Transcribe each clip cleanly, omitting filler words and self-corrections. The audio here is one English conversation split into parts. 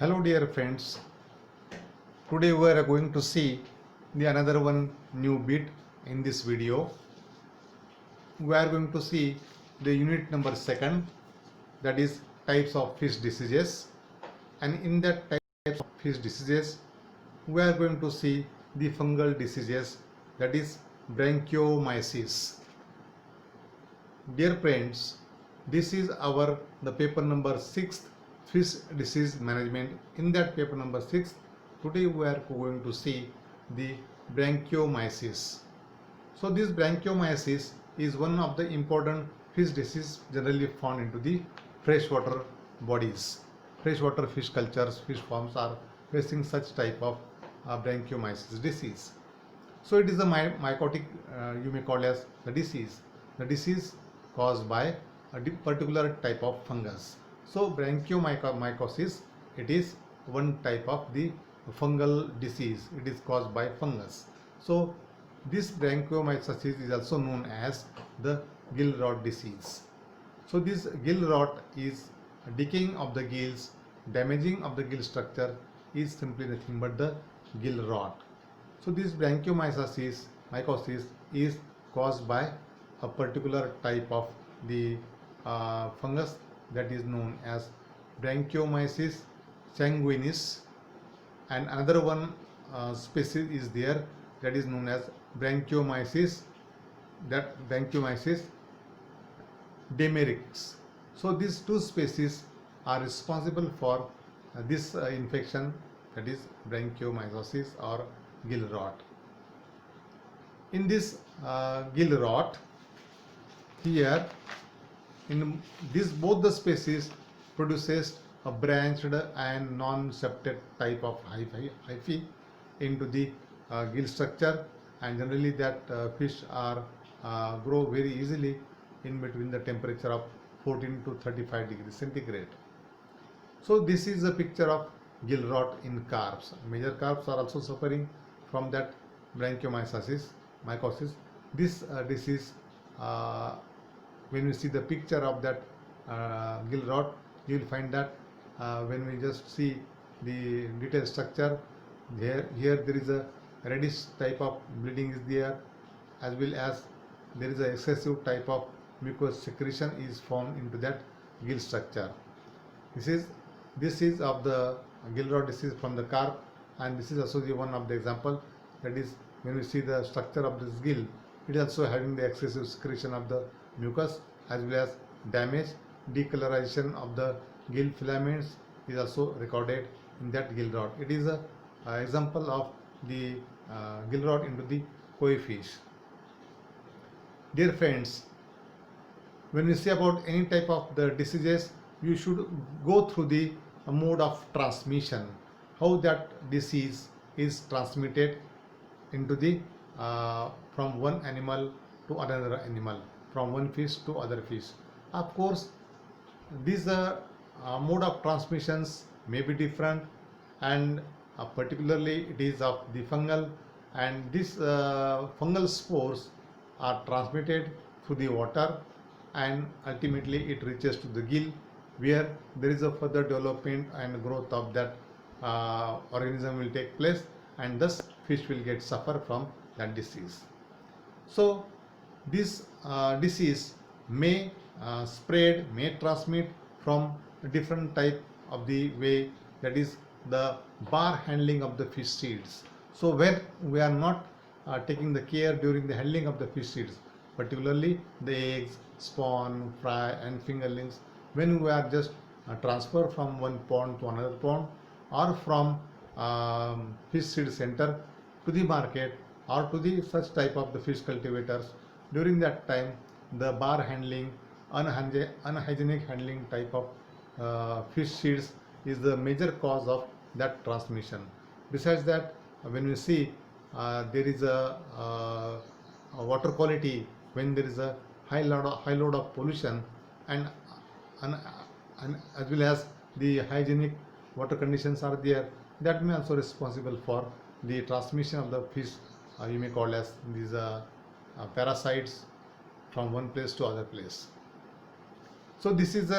Hello dear friends, today we are going to see the another one new bit in this video. We are going to see the unit number second, that is types of fish diseases, and in that types of fish diseases we are going to see the fungal diseases, that is branchiomyces. Dear friends, this is our the paper number 6, fish disease management. In that paper number 6, today we are going to see the branchiomyces. So this branchiomyces is one of the important fish disease generally found into the freshwater bodies. Freshwater fish cultures, fish farms are facing such type of branchiomyces disease. So it is a mycotic, you may call as the disease. The disease caused by a particular type of fungus. So branchiomycosis, it is one type of the fungal disease. It is caused by fungus. So this branchiomycosis is also known as the gill rot disease. So this gill rot is decaying of the gills, damaging of the gill structure is simply nothing but the gill rot. So this branchiomycosis is caused by a particular type of the fungus that is known as Branchiomyces sanguinis, and another one species is there that is known as Branchiomyces demericus. So these two species are responsible for this infection, that is branchiomycosis or gill rot. In this gill rot, here in this both the species produces a branched and non-septate type of hyphae into the gill structure, and generally that fish are grow very easily in between the temperature of 14 to 35 degrees centigrade. So this is a picture of gill rot in carps. Major carps are also suffering from that branchiomycosis. This disease, when we see the picture of that gill rot, you will find that when we just see the detailed structure, here there is a reddish type of bleeding is there, as well as there is a excessive type of mucous secretion is formed into that gill structure. This is of the gill rot disease from the carp, and this is also the one of the example, that is when we see the structure of this gill, it is also having the excessive secretion of the mucus, as well as damage, decolorization of the gill filaments is also recorded in that gill rot. It is a example of the gill rot into the koi fish. Dear friends, when we say about any type of the diseases, you should go through the mode of transmission, how that disease is transmitted into the from one animal to another animal, from one fish to other fish. Of course, these mode of transmissions may be different, and particularly it is of the fungal, and these fungal spores are transmitted through the water, and ultimately it reaches to the gill, where there is a further development and growth of that organism will take place, and thus fish will get suffer from that disease. So this disease may may transmit from a different type of the way, that is the bar handling of the fish seeds. So when we are not taking the care during the handling of the fish seeds, particularly the eggs, spawn, fry and fingerlings, when we are just transfer from one pond to another pond, or from fish seed center to the market, or to the such type of the fish cultivators, during that time the bar handling, unhygienic handling type of fish seeds is the major cause of that transmission. Besides that, when we see there is a water quality, when there is a high load of pollution, and as well as the hygienic water conditions are there, that may also responsible for the transmission of the fish, you may call as these parasites from one place to other place. So this is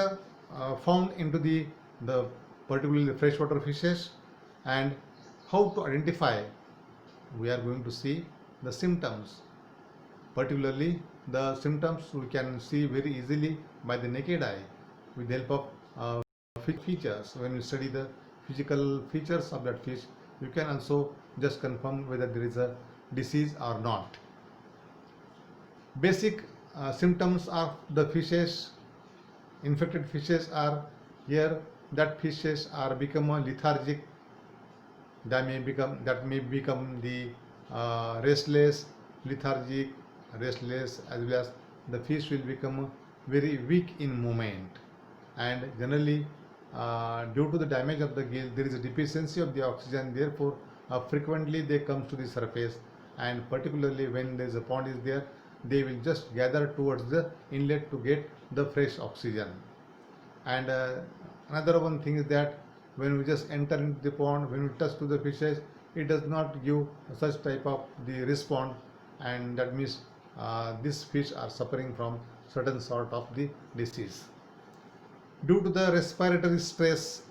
found into the particularly freshwater fishes. And how to identify, we are going to see the symptoms. Particularly the symptoms we can see very easily by the naked eye with the help of features. When you study the physical features of that fish, you can also just confirm whether there is a disease or not. Basic symptoms of the fishes, infected fishes, are here that fishes are become lethargic, that may become the restless, lethargic, restless, as well as the fish will become very weak in movement. And generally, due to the damage of the gill, there is a deficiency of the oxygen. Therefore, frequently they come to the surface, and particularly when there is a pond is there, they will just gather towards the inlet to get the fresh oxygen. And another one thing is that when we just enter into the pond, when we touch to the fishes, it does not give such type of the response, and that means these fish are suffering from certain sort of the disease. Due to the respiratory stress,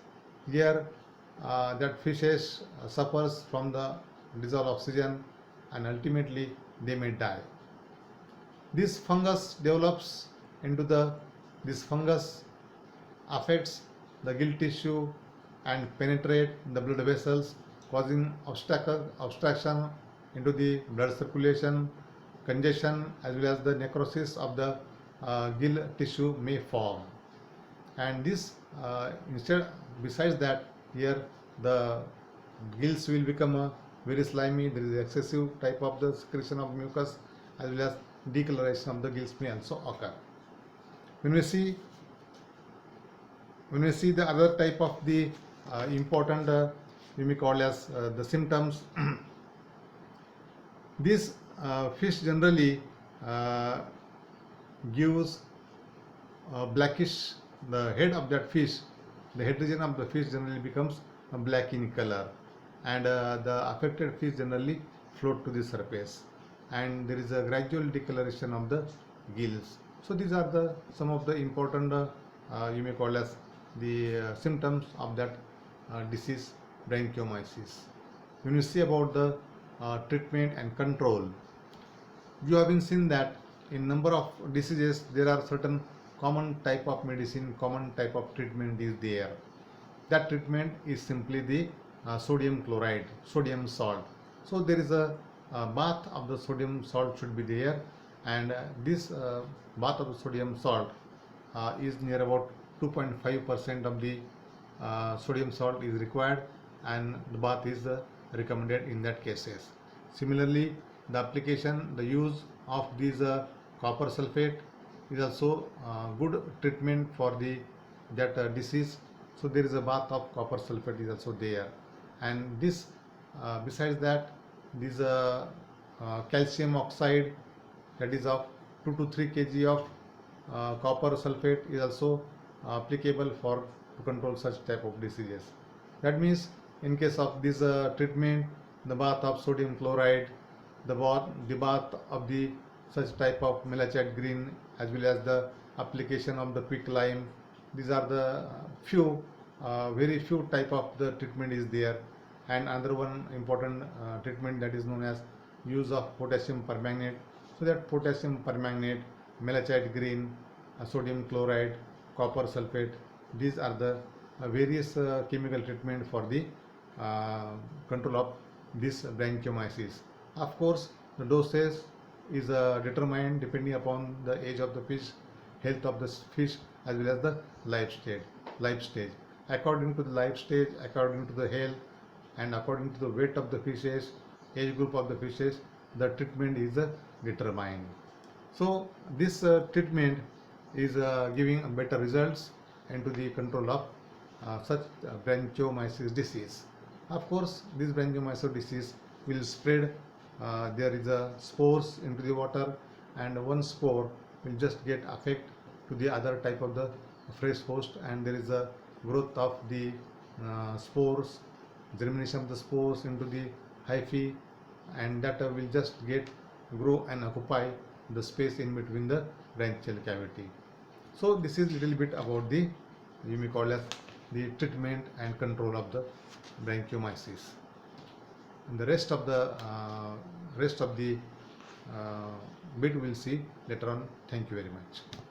here that fishes suffers from the dissolved oxygen, and ultimately they may die. This fungus develops into this fungus affects the gill tissue and penetrate the blood vessels, causing obstruction into the blood circulation, congestion, as well as the necrosis of the gill tissue may form. And this besides that, here the gills will become very slimy. There is excessive type of the secretion of mucus, as well as decoloration of the gills may also occur. When we see the other type of the important we may call as the symptoms, this fish generally gives blackish. The head of that fish, the head region of the fish generally becomes black in color, and the affected fish generally float to the surface, and there is a gradual decoloration of the gills. So these are the some of the important you may call as the symptoms of that disease, branchiomyces. When you see about the treatment and control, you have been seen that in number of diseases there are certain common type of medicine, common type of treatment is there. That treatment is simply the sodium chloride, sodium salt. So there is a bath of the sodium salt should be there, and this bath of the sodium salt is near about 2.5% of the sodium salt is required, and the bath is recommended in that cases. Similarly, the application, the use of these copper sulfate is also good treatment for that disease. So there is a bath of copper sulfate is also there, and this besides that, this calcium oxide, that is of 2 to 3 kg of copper sulfate is also applicable for to control such type of diseases. That means in case of this treatment, the bath of sodium chloride, the bath of the such type of melachite green, as well as the application of the quick lime, these are the few very few type of the treatment is there. And another one important treatment, that is known as use of potassium permanganate. So that potassium permanganate, melachite green, sodium chloride, copper sulfate, these are the various chemical treatment for the control of this branchiomyces. Of course, the dosage is determined depending upon the age of the fish, health of the fish, as well as the life stage. According to the life stage, according to the health, and according to the weight of the fishes, age group of the fishes, the treatment is determined. So this treatment is giving better results into the control of such branchiomyces disease. Of course, this branchiomyces disease will spread. There is a spores into the water, and one spore will just get affect to the other type of the fresh host, and there is a growth of the spores, germination of the spores into the hyphae, and that will just grow and occupy the space in between the branchial cavity. So this is little bit about the, you may call as the treatment and control of the bronchiomyces. And the rest of the bit we'll see later on. Thank you very much.